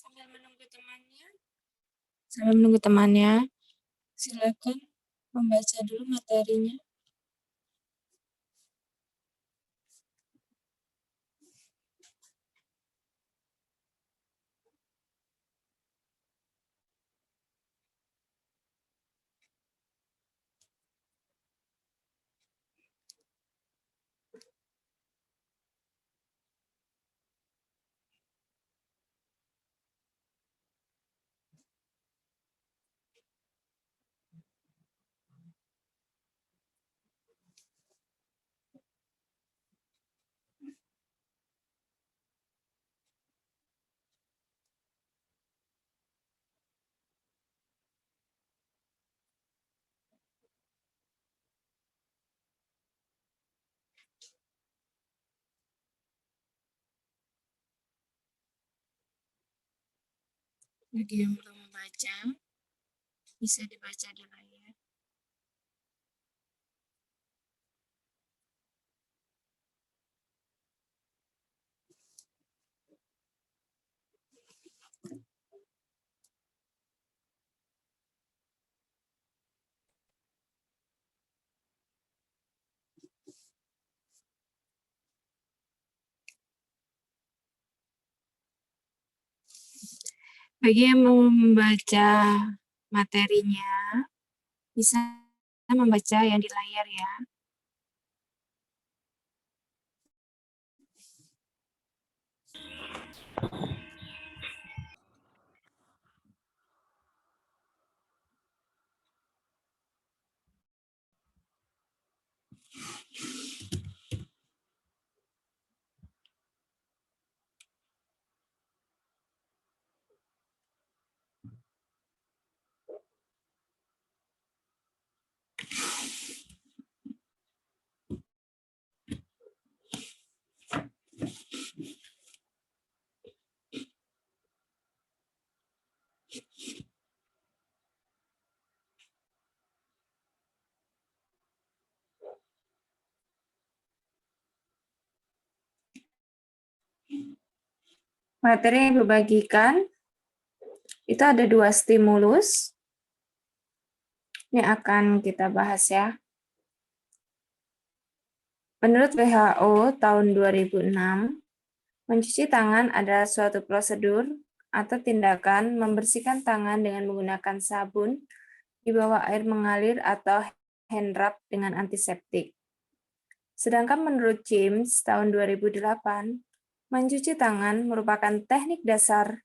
Sambil menunggu temannya, silakan membaca dulu materinya. Bagi yang belum membaca, bisa dibaca di layar. Bagi yang mau membaca materinya, bisa membaca yang di layar ya. Materi yang dibagikan itu ada 2 stimulus yang akan kita bahas ya. Menurut WHO tahun 2006, mencuci tangan adalah suatu prosedur atau tindakan membersihkan tangan dengan menggunakan sabun di bawah air mengalir atau hand rub dengan antiseptik. Sedangkan menurut James tahun 2008, mencuci tangan merupakan teknik dasar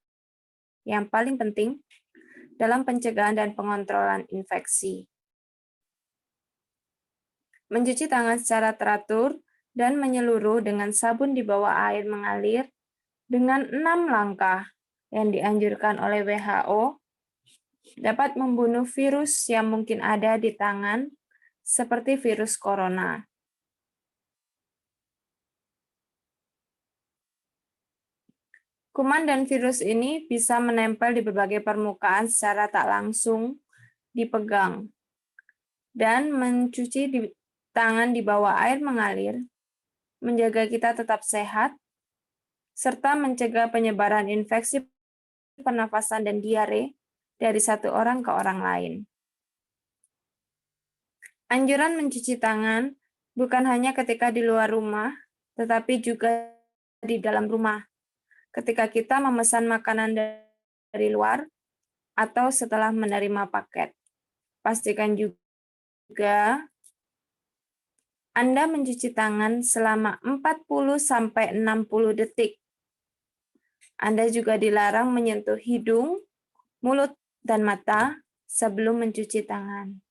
yang paling penting dalam pencegahan dan pengontrolan infeksi. Mencuci tangan secara teratur dan menyeluruh dengan sabun di bawah air mengalir dengan 6 langkah yang dianjurkan oleh WHO dapat membunuh virus yang mungkin ada di tangan seperti virus corona. Kuman dan virus ini bisa menempel di berbagai permukaan secara tak langsung dipegang. Dan mencuci tangan di bawah air mengalir menjaga kita tetap sehat, serta mencegah penyebaran infeksi pernafasan dan diare dari satu orang ke orang lain. Anjuran mencuci tangan bukan hanya ketika di luar rumah, tetapi juga di dalam rumah, ketika kita memesan makanan dari luar atau setelah menerima paket. Pastikan juga Anda mencuci tangan selama 40-60 detik. Anda juga dilarang menyentuh hidung, mulut, dan mata sebelum mencuci tangan.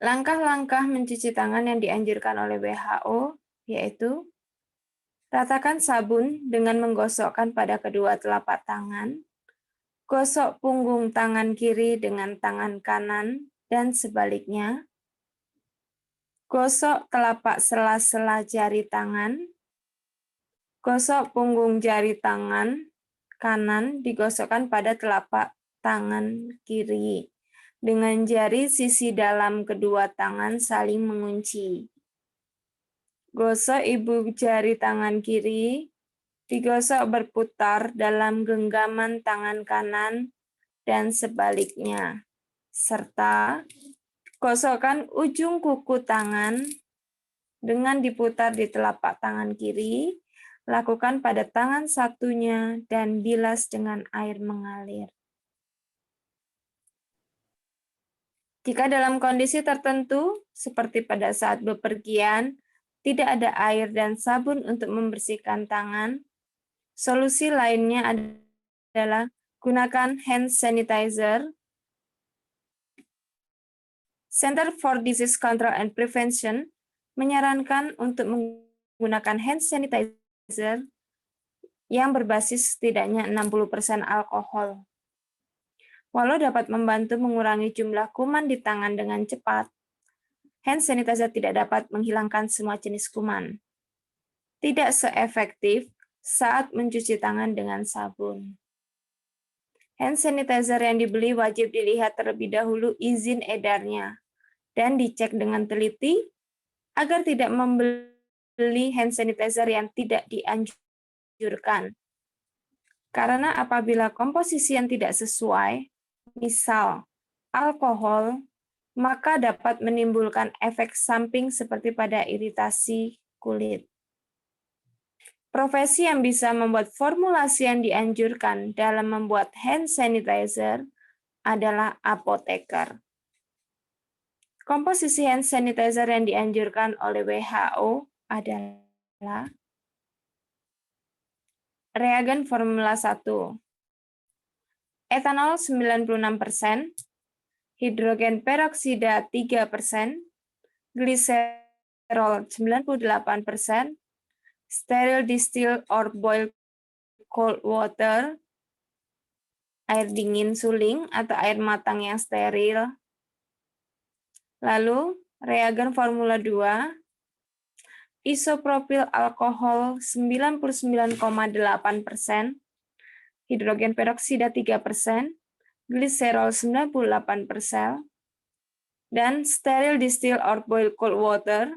Langkah-langkah mencuci tangan yang dianjurkan oleh WHO yaitu ratakan sabun dengan menggosokkan pada kedua telapak tangan, gosok punggung tangan kiri dengan tangan kanan dan sebaliknya, gosok telapak sela-sela jari tangan, gosok punggung jari tangan kanan digosokkan pada telapak tangan kiri, dengan jari sisi dalam kedua tangan saling mengunci. Gosok ibu jari tangan kiri, digosok berputar dalam genggaman tangan kanan dan sebaliknya. Serta gosokkan ujung kuku tangan dengan diputar di telapak tangan kiri, lakukan pada tangan satunya dan bilas dengan air mengalir. Jika dalam kondisi tertentu, seperti pada saat bepergian, tidak ada air dan sabun untuk membersihkan tangan, solusi lainnya adalah gunakan hand sanitizer. Center for Disease Control and Prevention menyarankan untuk menggunakan hand sanitizer yang berbasis setidaknya 60% alkohol. Walau dapat membantu mengurangi jumlah kuman di tangan dengan cepat, hand sanitizer tidak dapat menghilangkan semua jenis kuman. Tidak seefektif saat mencuci tangan dengan sabun. Hand sanitizer yang dibeli wajib dilihat terlebih dahulu izin edarnya dan dicek dengan teliti agar tidak membeli hand sanitizer yang tidak dianjurkan. Karena apabila komposisi yang tidak sesuai, misal alkohol, maka dapat menimbulkan efek samping seperti pada iritasi kulit. Profesi yang bisa membuat formulasi yang dianjurkan dalam membuat hand sanitizer adalah apoteker. Komposisi hand sanitizer yang dianjurkan oleh WHO adalah reagen formula 1, etanol 96%, hidrogen peroksida 3%, gliserol 98%, sterile distilled or boiled cold water, air dingin suling atau air matang yang steril. Lalu, reagen formula 2, isopropil alkohol 99,8%, hidrogen peroksida 3%, gliserol 98%, dan sterile distilled or boiled cold water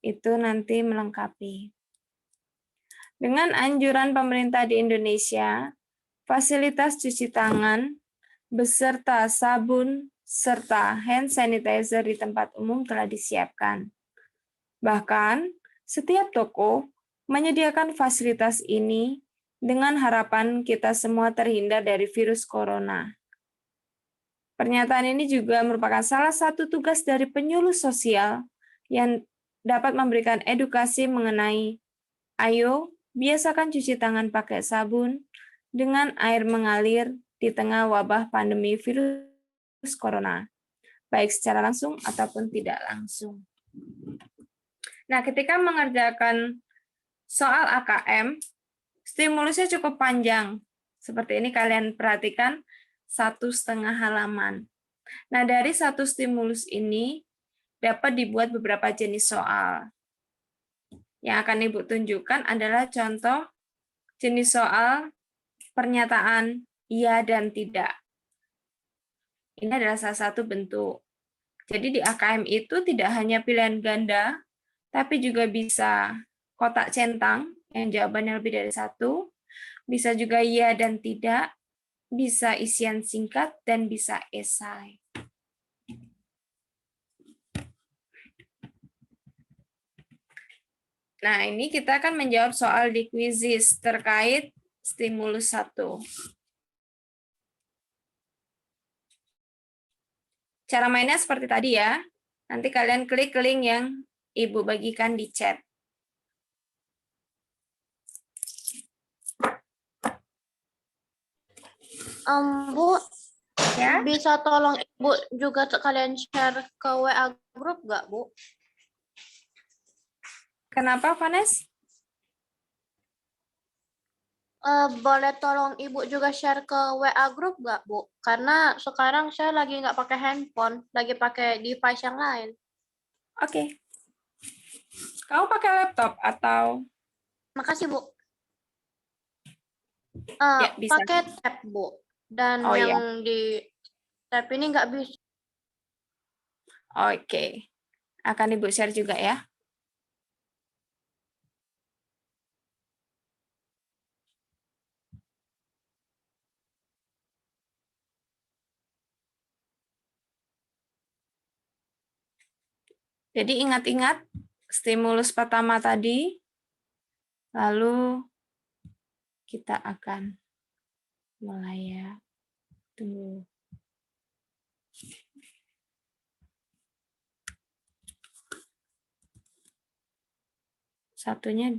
itu nanti melengkapi. Dengan anjuran pemerintah di Indonesia, fasilitas cuci tangan beserta sabun serta hand sanitizer di tempat umum telah disiapkan. Bahkan, setiap toko menyediakan fasilitas ini dengan harapan kita semua terhindar dari virus corona. Pernyataan ini juga merupakan salah satu tugas dari penyuluh sosial yang dapat memberikan edukasi mengenai, ayo biasakan cuci tangan pakai sabun dengan air mengalir di tengah wabah pandemi virus corona, baik secara langsung ataupun tidak langsung. Nah, ketika mengerjakan soal AKM, stimulusnya cukup panjang. Seperti ini kalian perhatikan 1,5 halaman. Nah, dari satu stimulus ini dapat dibuat beberapa jenis soal. Yang akan Ibu tunjukkan adalah contoh jenis soal pernyataan iya dan tidak. Ini adalah salah satu bentuk. Jadi di AKM itu tidak hanya pilihan ganda, tapi juga bisa kotak centang yang jawabannya lebih dari satu, bisa juga iya dan tidak, bisa isian singkat, dan bisa esai. Nah, ini kita akan menjawab soal di kuisis terkait stimulus 1. Cara mainnya seperti tadi ya. Nanti kalian klik link yang Ibu bagikan di chat. Bu, Ya? bisa tolong Ibu juga kalian share ke WA grup nggak, Bu? Kenapa, Vanes? Boleh tolong Ibu juga share ke WA grup nggak, Bu? Karena sekarang saya lagi nggak pakai handphone, lagi pakai device yang lain. Oke. Kamu pakai laptop atau? Makasih, Bu. Ya, bisa. Pakai tab, Bu. Dan yang di tab ini nggak bisa. Oke. Akan Ibu share juga ya. Jadi ingat-ingat stimulus pertama tadi, lalu kita akan mulai ya. Tunggu. Satunya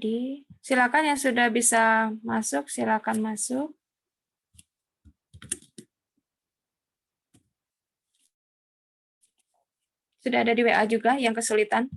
silakan yang sudah bisa masuk, silakan masuk. Sudah ada di WA juga yang kesulitan.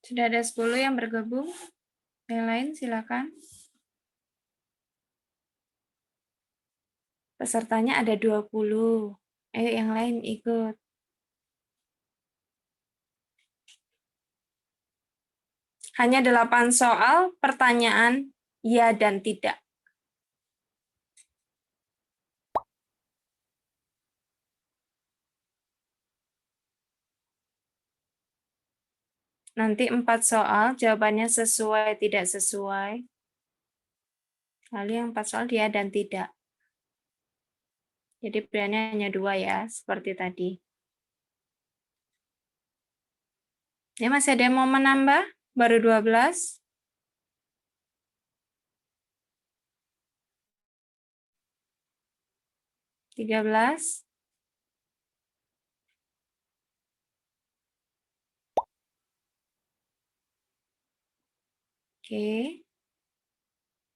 Sudah ada 10 yang bergabung. Yang lain silakan. Pesertanya ada 20. Ayo yang lain ikut. Hanya 8 soal, pertanyaan ya dan tidak. Nanti 4 soal, jawabannya sesuai, tidak sesuai. Lalu yang 4 soal dia dan tidak. Jadi pilihannya hanya 2 ya, seperti tadi. Ya, masih ada yang mau menambah? Baru 12. Tiga belas. Oke.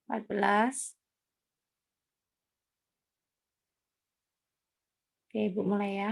14. Oke, Ibu mulai ya.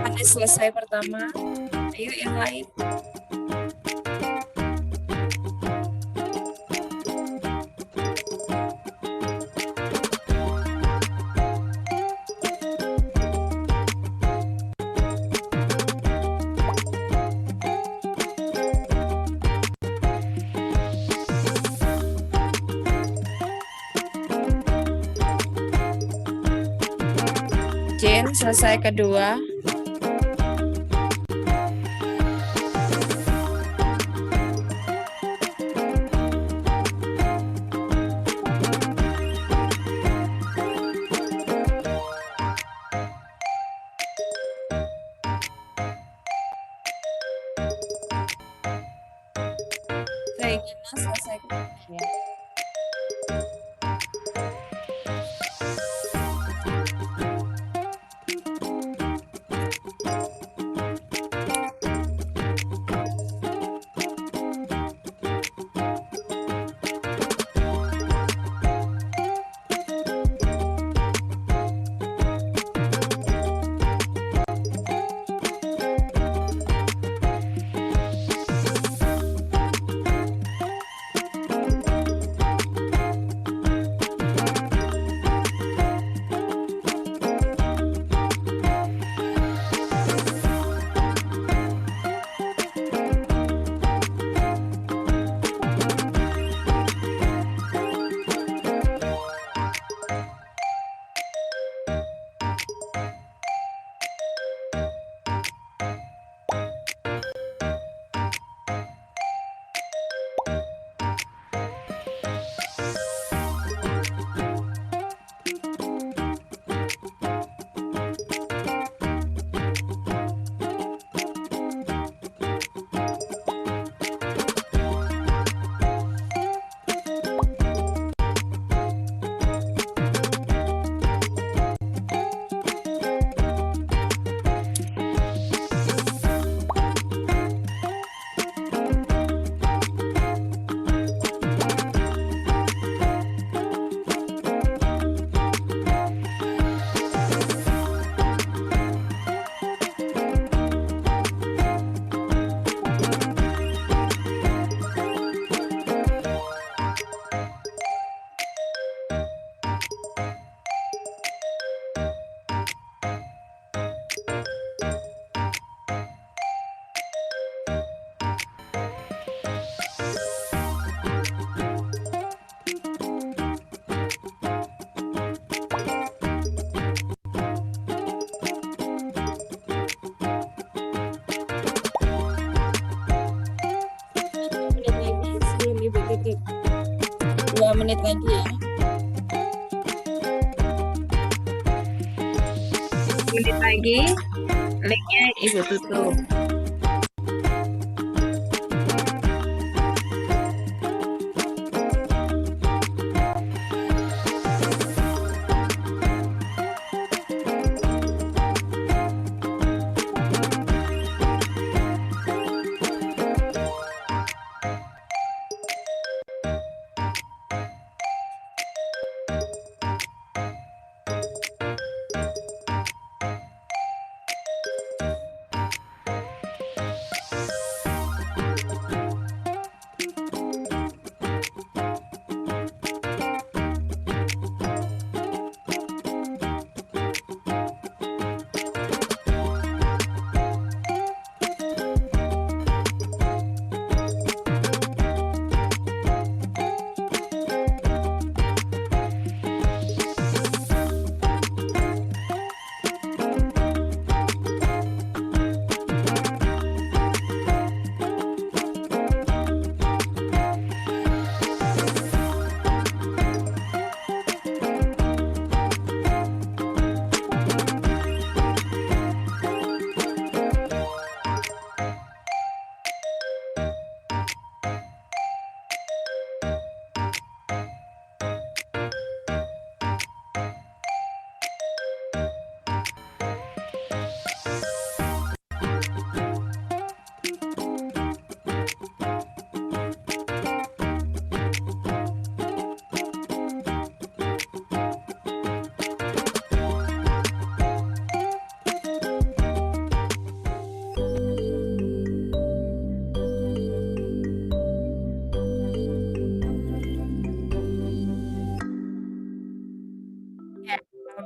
Ada selesai pertama. Ayo yang lain. Selesai kedua. lagi ya. Menit lagi, linknya Ibu tutup.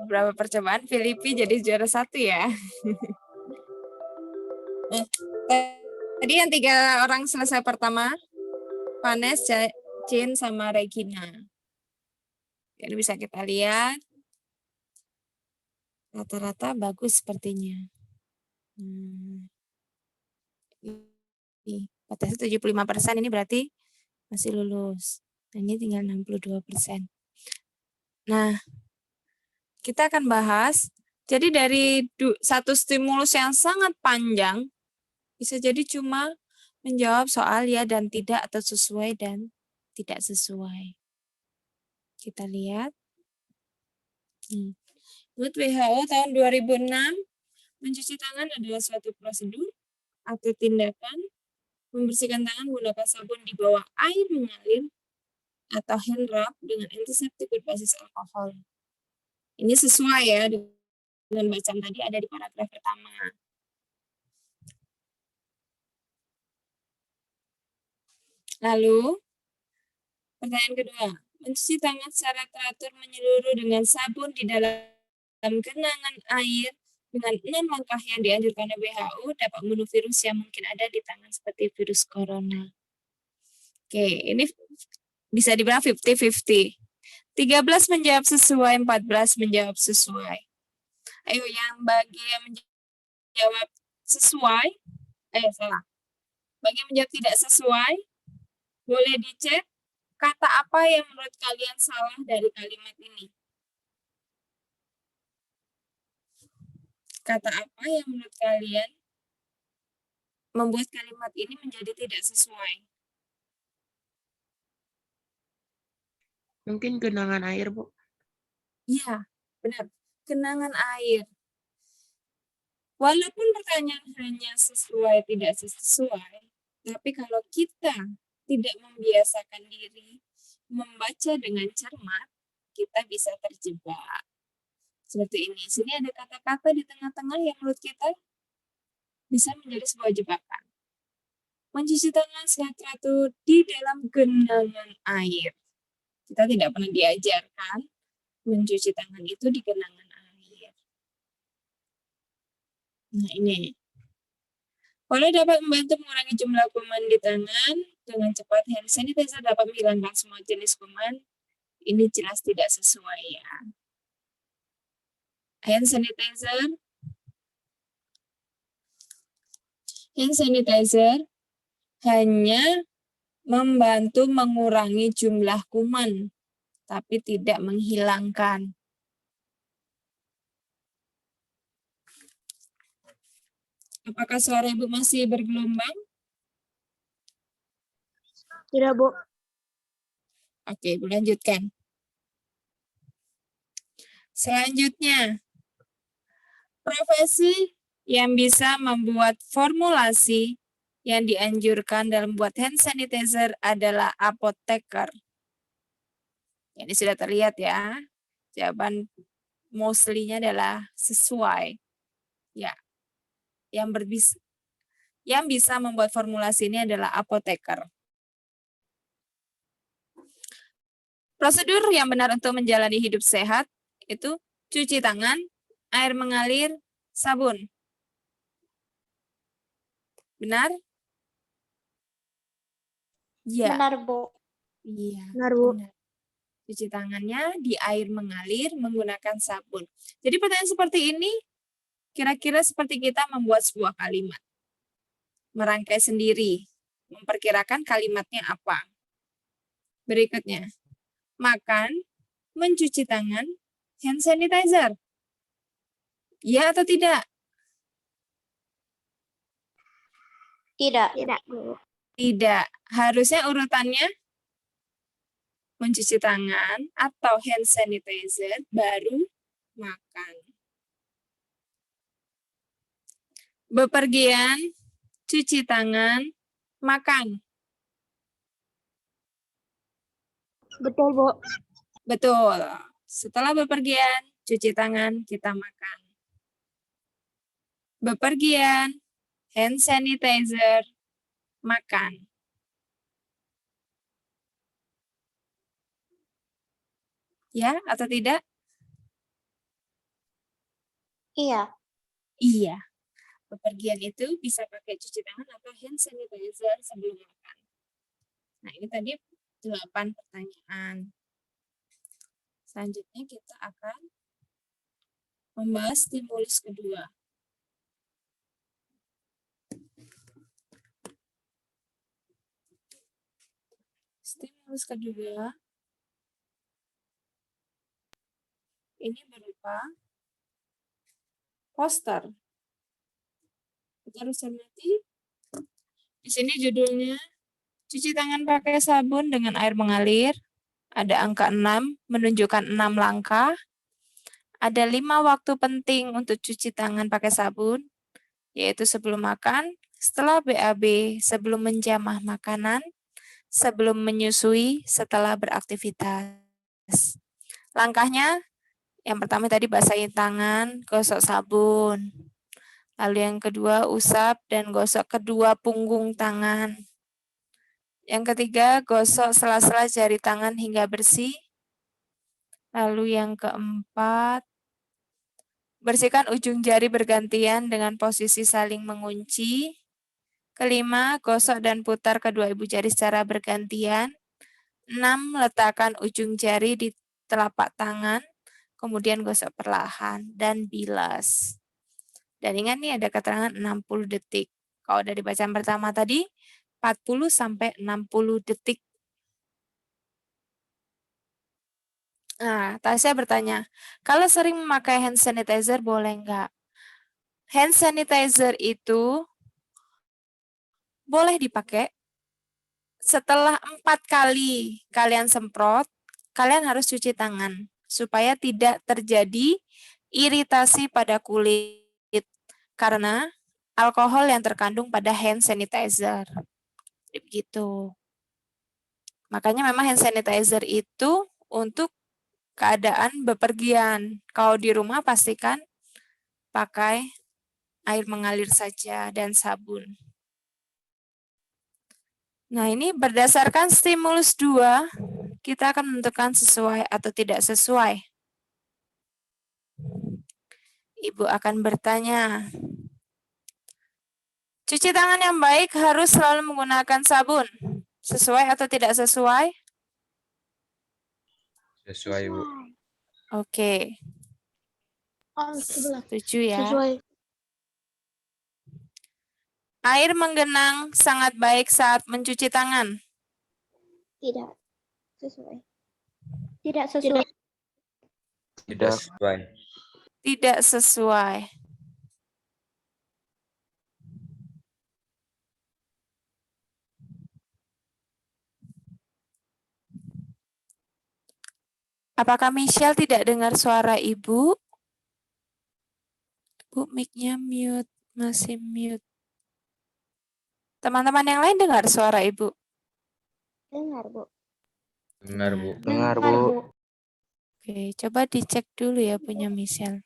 Beberapa percobaan Filipi jadi juara 1 ya. Tadi yang 3 orang selesai pertama, Vanes, Jin, sama Regina. Jadi bisa kita lihat rata-rata bagus sepertinya. Batasnya 75% ini berarti masih lulus. Ini tinggal 62%. Nah, kita akan bahas, jadi dari satu stimulus yang sangat panjang, bisa jadi cuma menjawab soal ya dan tidak atau sesuai dan tidak sesuai. Kita lihat. Menurut WHO tahun 2006, mencuci tangan adalah suatu prosedur atau tindakan membersihkan tangan menggunakan sabun di bawah air mengalir atau hand rub dengan antiseptik berbasis alkohol. Ini sesuai ya dengan bacaan tadi ada di paragraf pertama. Lalu, pertanyaan kedua, mencuci tangan secara teratur menyeluruh dengan sabun di dalam genangan air dengan 6 langkah yang dianjurkan oleh WHO dapat membunuh virus yang mungkin ada di tangan seperti virus corona. Oke, ini bisa dibilang 50-50. 13 menjawab sesuai, 14 menjawab sesuai. Ayo yang bagian menjawab sesuai, salah. Bagi yang menjawab tidak sesuai, boleh dicek kata apa yang menurut kalian salah dari kalimat ini. Kata apa yang menurut kalian membuat kalimat ini menjadi tidak sesuai? Mungkin genangan air, Bu. Iya, benar. Genangan air. Walaupun pertanyaan hanya sesuai tidak sesuai, tapi kalau kita tidak membiasakan diri membaca dengan cermat, kita bisa terjebak. Seperti ini. Sini ada kata-kata di tengah-tengah yang menurut kita bisa menjadi sebuah jebakan. Mencuci tangan secara teratur di dalam genangan air. Kita tidak pernah diajarkan mencuci tangan itu di genangan air. Nah ini. Walau dapat membantu mengurangi jumlah kuman di tangan, dengan cepat hand sanitizer dapat menghilangkan semua jenis kuman. Ini jelas tidak sesuai ya. Hand sanitizer hanya membantu mengurangi jumlah kuman, tapi tidak menghilangkan. Apakah suara Ibu masih bergelombang? Tidak, Bu. Oke, Ibu lanjutkan. Selanjutnya, profesi yang bisa membuat formulasi yang dianjurkan dalam membuat hand sanitizer adalah apoteker. Ini sudah terlihat ya. Jawaban mostly-nya adalah sesuai. Ya. Yang bisa membuat formulasi ini adalah apoteker. Prosedur yang benar untuk menjalani hidup sehat itu cuci tangan, air mengalir, sabun. Benar? Ya. Benar, Bu. Iya. Benar, Bu. Benar. Cuci tangannya di air mengalir menggunakan sabun. Jadi pertanyaan seperti ini kira-kira seperti kita membuat sebuah kalimat. Merangkai sendiri, memperkirakan kalimatnya apa. Berikutnya, makan, mencuci tangan, hand sanitizer. Ya atau tidak? Tidak. Tidak, Bu. Tidak. Harusnya urutannya mencuci tangan atau hand sanitizer baru makan. Bepergian, cuci tangan, makan. Betul, Bu. Betul. Setelah bepergian, cuci tangan, kita makan. Bepergian, hand sanitizer, makan. Ya atau tidak? Iya. Iya. Bepergian itu bisa pakai cuci tangan atau hand sanitizer sebelum makan. Nah, ini tadi 8 pertanyaan. Selanjutnya kita akan membahas stimulus kedua. Stimulus kedua ini berupa poster. Kita harus cermati. Di sini judulnya cuci tangan pakai sabun dengan air mengalir. Ada angka 6 menunjukkan 6 langkah. Ada 5 waktu penting untuk cuci tangan pakai sabun, yaitu sebelum makan, setelah BAB, sebelum menjamah makanan, sebelum menyusui, setelah beraktivitas. Langkahnya, yang pertama tadi basahin tangan, gosok sabun. Lalu yang kedua, usap dan gosok kedua punggung tangan. Yang ketiga, gosok sela-sela jari tangan hingga bersih. Lalu yang keempat, bersihkan ujung jari bergantian dengan posisi saling mengunci. Kelima, gosok dan putar kedua ibu jari secara bergantian. 6, letakkan ujung jari di telapak tangan, kemudian gosok perlahan dan bilas. Dan ingat nih ada keterangan 60 detik. Kalau dari bacaan pertama tadi, 40 sampai 60 detik. Nah, Tasya bertanya, kalau sering memakai hand sanitizer boleh nggak? Hand sanitizer itu boleh dipakai setelah 4 kali kalian semprot, kalian harus cuci tangan supaya tidak terjadi iritasi pada kulit karena alkohol yang terkandung pada hand sanitizer. Begitu. Makanya memang hand sanitizer itu untuk keadaan bepergian. Kalau di rumah pastikan pakai air mengalir saja dan sabun. Nah, ini berdasarkan stimulus 2, kita akan menentukan sesuai atau tidak sesuai. Ibu akan bertanya, cuci tangan yang baik harus selalu menggunakan sabun. Sesuai atau tidak sesuai? Sesuai, Bu. Oke. Setuju ya? Sesuai. Air menggenang sangat baik saat mencuci tangan. Tidak. Sesuai. Tidak sesuai. Tidak sesuai. Tidak sesuai. Apakah Michelle tidak dengar suara Ibu? Bu, mic-nya mute, masih mute. Teman-teman yang lain dengar suara Ibu? Dengar, Bu. Dengar, Bu. Dengar, Bu. Oke, coba dicek dulu ya punya Michelle.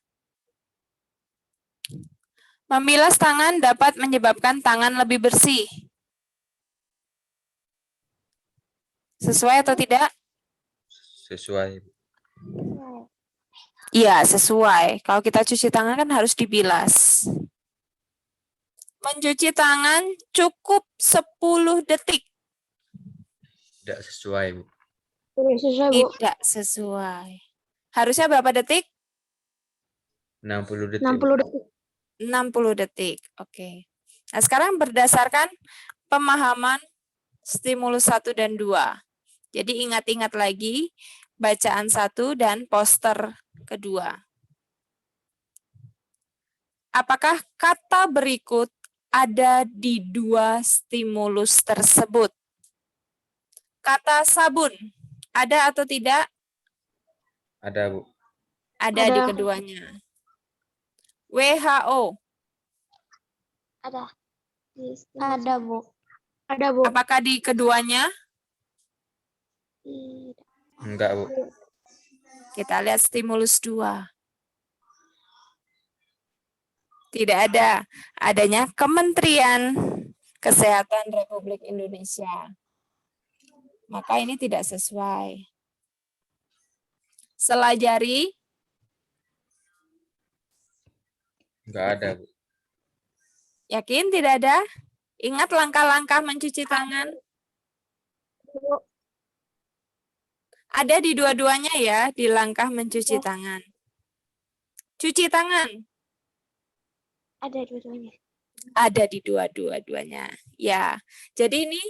Membilas tangan dapat menyebabkan tangan lebih bersih. Sesuai atau tidak? Sesuai. Iya, sesuai. Kalau kita cuci tangan kan harus dibilas. Mencuci tangan cukup 10 detik. Tidak sesuai, Bu. Tidak sesuai, Bu. Tidak sesuai. Harusnya berapa detik? 60 detik. 60 detik. 60 detik. Oke. Nah, sekarang berdasarkan pemahaman stimulus 1 dan 2. Jadi ingat-ingat lagi bacaan 1 dan poster kedua. Apakah kata berikut ada di 2 stimulus tersebut? Kata sabun, ada atau tidak? Ada, Bu. Ada di keduanya. WHO, Ada. Ada, Bu. Ada, Bu. apakah di keduanya? Tidak. Enggak, Bu. Kita lihat stimulus 2. Tidak ada. Adanya Kementerian Kesehatan Republik Indonesia. Maka ini tidak sesuai. Selajari, Enggak ada, Bu. yakin tidak ada? Ingat langkah-langkah mencuci tangan? Ada di dua-duanya ya, di langkah mencuci tangan. Cuci tangan. Ada dua-duanya. Ada di dua-duanya. Ya, jadi ini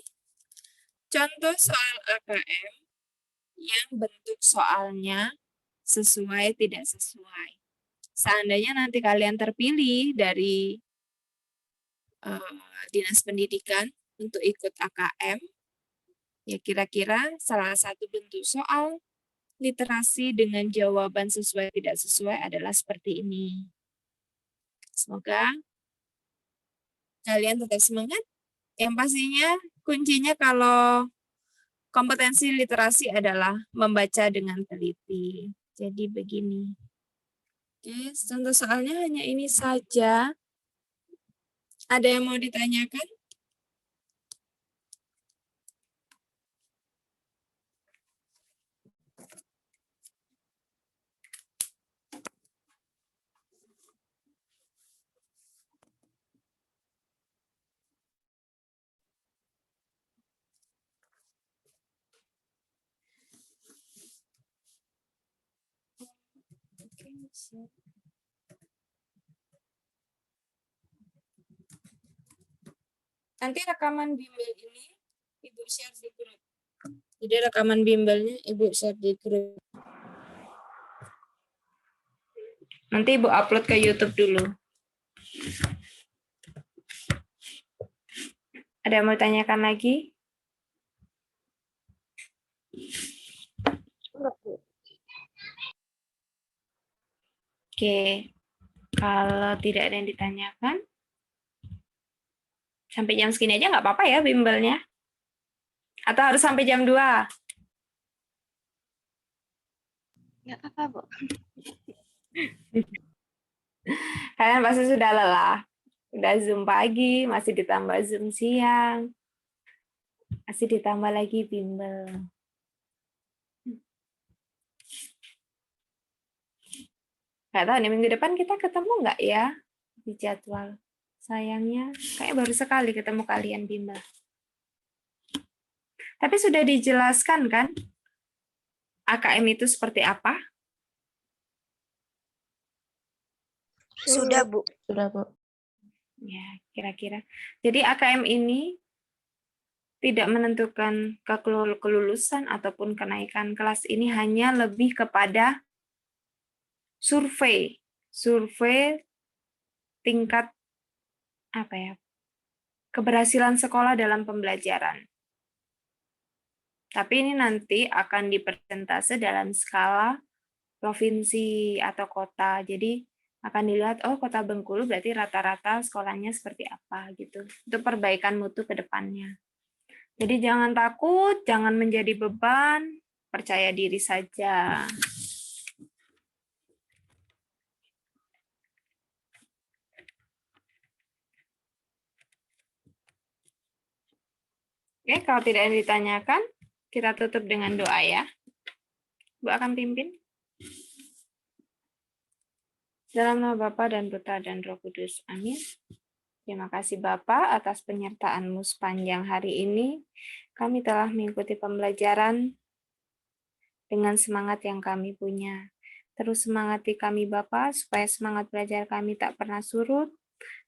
contoh soal AKM yang bentuk soalnya sesuai tidak sesuai. Seandainya nanti kalian terpilih dari Dinas Pendidikan untuk ikut AKM, ya kira-kira salah satu bentuk soal literasi dengan jawaban sesuai tidak sesuai adalah seperti ini. Semoga kalian tetap semangat. Yang pastinya kuncinya kalau kompetensi literasi adalah membaca dengan teliti. Jadi begini. Oke, contoh soalnya hanya ini saja. Ada yang mau ditanyakan? Nanti rekaman bimbel ini Ibu share di grup. Jadi rekaman bimbelnya Ibu share di grup. Nanti Ibu upload ke YouTube dulu. Ada yang mau tanyakan lagi? Oke, kalau tidak ada yang ditanyakan, sampai jam segini aja nggak apa-apa ya bimbelnya? Atau harus sampai jam 2? Ya apa, Bu? Kalian pasti sudah lelah. Udah Zoom pagi, masih ditambah Zoom siang. Masih ditambah lagi bimbel. Nggak tahu nih, minggu depan kita ketemu nggak ya di jadwal? Sayangnya, kayak baru sekali ketemu kalian bimbel. Tapi sudah dijelaskan kan? AKM itu seperti apa? Sudah, Bu. Sudah, Bu. Ya, kira-kira. Jadi AKM ini tidak menentukan kelulusan ataupun kenaikan kelas, ini hanya lebih kepada survei tingkat keberhasilan sekolah dalam pembelajaran. Tapi ini nanti akan dipersentase dalam skala provinsi atau kota. Jadi akan dilihat, oh kota Bengkulu berarti rata-rata sekolahnya seperti apa gitu. Itu perbaikan mutu ke depannya. Jadi jangan takut, jangan menjadi beban, percaya diri saja. Oke, kalau tidak ada ditanyakan, kita tutup dengan doa ya. Bu akan pimpin. Dalam nama Bapa dan Putra dan Roh Kudus. Amin. Terima kasih Bapak atas penyertaan-Mu sepanjang hari ini. Kami telah mengikuti pembelajaran dengan semangat yang kami punya. Terus semangati kami Bapak, supaya semangat belajar kami tak pernah surut,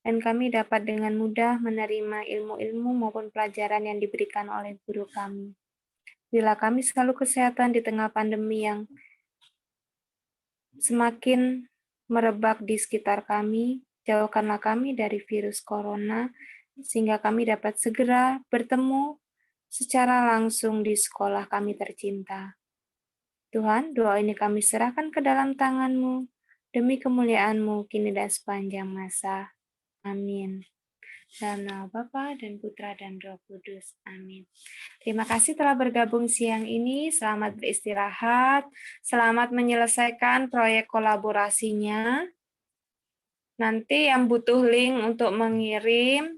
dan kami dapat dengan mudah menerima ilmu-ilmu maupun pelajaran yang diberikan oleh guru kami. Bila kami selalu kesehatan di tengah pandemi yang semakin merebak di sekitar kami, jauhkanlah kami dari virus corona, sehingga kami dapat segera bertemu secara langsung di sekolah kami tercinta. Tuhan, doa ini kami serahkan ke dalam tangan-Mu, demi kemuliaan-Mu kini dan sepanjang masa. Amin. Dalam nama Bapa dan Putra dan Roh Kudus. Amin. Terima kasih telah bergabung siang ini. Selamat beristirahat. Selamat menyelesaikan proyek kolaborasinya. Nanti yang butuh link untuk mengirim,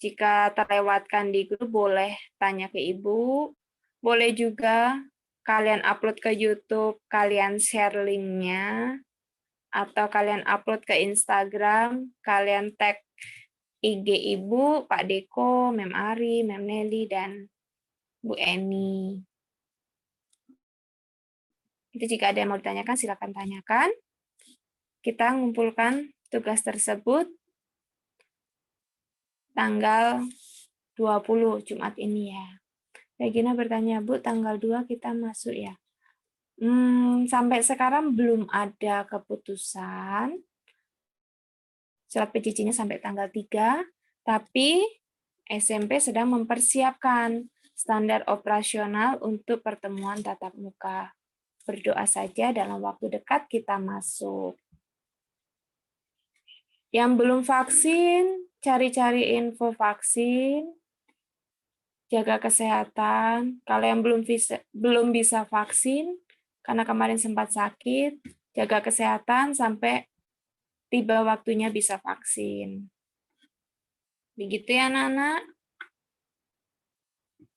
jika terlewatkan di grup, boleh tanya ke Ibu. Boleh juga kalian upload ke YouTube, kalian share linknya, atau kalian upload ke Instagram, kalian tag IG Ibu, Pak Deko, Mem Ari, Mem Nelly, dan Bu Eni. Itu jika ada yang mau ditanyakan, silakan tanyakan. Kita mengumpulkan tugas tersebut tanggal 20 Jumat ini ya. Regina bertanya, Bu, tanggal 2 kita masuk ya? Sampai sekarang belum ada keputusan. Surat PJJ-nya sampai tanggal 3, tapi SMP sedang mempersiapkan standar operasional untuk pertemuan tatap muka. Berdoa saja dalam waktu dekat kita masuk. Yang belum vaksin, cari-cari info vaksin, jaga kesehatan. Kalau yang belum bisa vaksin, karena kemarin sempat sakit, jaga kesehatan sampai tiba waktunya bisa vaksin. Begitu ya anak-anak.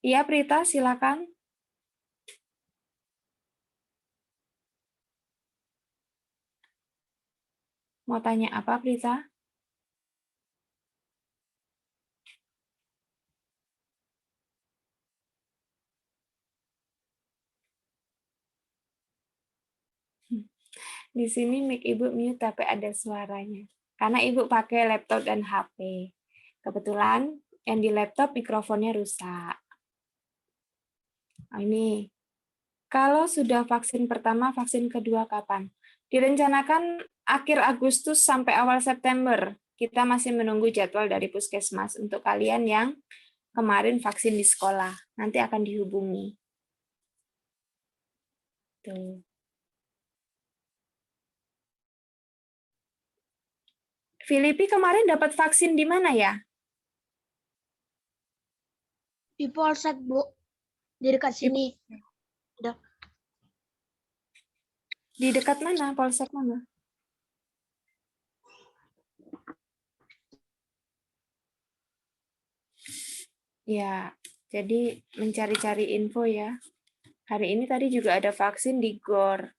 Iya Prita, silakan. Mau tanya apa Prita? Di sini mic Ibu mute tapi ada suaranya. Karena Ibu pakai laptop dan HP. Kebetulan yang di laptop mikrofonnya rusak. Ini. Kalau sudah vaksin pertama, vaksin kedua kapan? Direncanakan akhir Agustus sampai awal September. Kita masih menunggu jadwal dari Puskesmas untuk kalian yang kemarin vaksin di sekolah. Nanti akan dihubungi. Tuh. Filipi kemarin dapat vaksin di mana ya? Di Polsek, Bu. Di dekat sini. Udah. Di dekat mana? Polsek mana? Ya, jadi mencari-cari info ya. Hari ini tadi juga ada vaksin di GOR.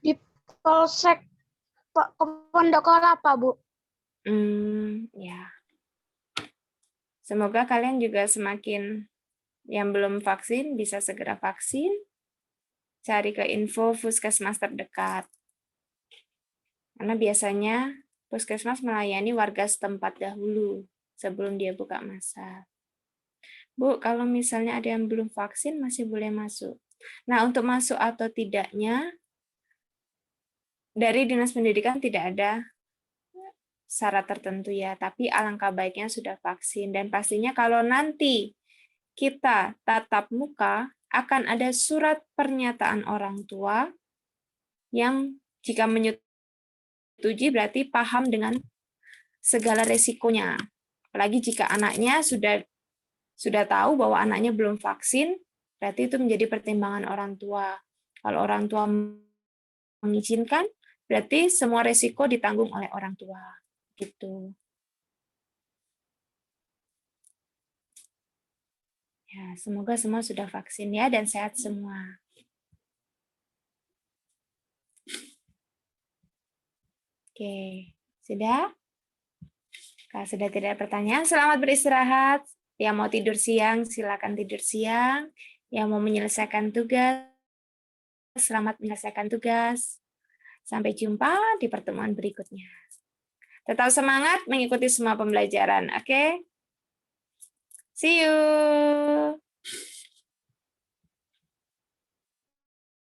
Di Polsek Pondok Kelapa, Bu. Ya. Semoga kalian juga semakin yang belum vaksin bisa segera vaksin. Cari ke info puskesmas terdekat. Karena biasanya puskesmas melayani warga setempat dahulu sebelum dia buka masa. Bu, kalau misalnya ada yang belum vaksin masih boleh masuk. Nah, untuk masuk atau tidaknya dari Dinas Pendidikan tidak ada syarat tertentu ya, tapi alangkah baiknya sudah vaksin. Dan pastinya kalau nanti kita tatap muka, akan ada surat pernyataan orang tua yang jika menyetujui berarti paham dengan segala resikonya. Apalagi jika anaknya sudah tahu bahwa anaknya belum vaksin, berarti itu menjadi pertimbangan orang tua. Kalau orang tua mengizinkan, berarti semua resiko ditanggung oleh orang tua. Gitu. Ya, semoga semua sudah vaksin ya dan sehat semua. Oke, sudah? Kalau sudah tidak ada pertanyaan, selamat beristirahat. Yang mau tidur siang, silakan tidur siang. Yang mau menyelesaikan tugas, selamat menyelesaikan tugas. Sampai jumpa di pertemuan berikutnya. Tetap semangat mengikuti semua pembelajaran, oke? See you.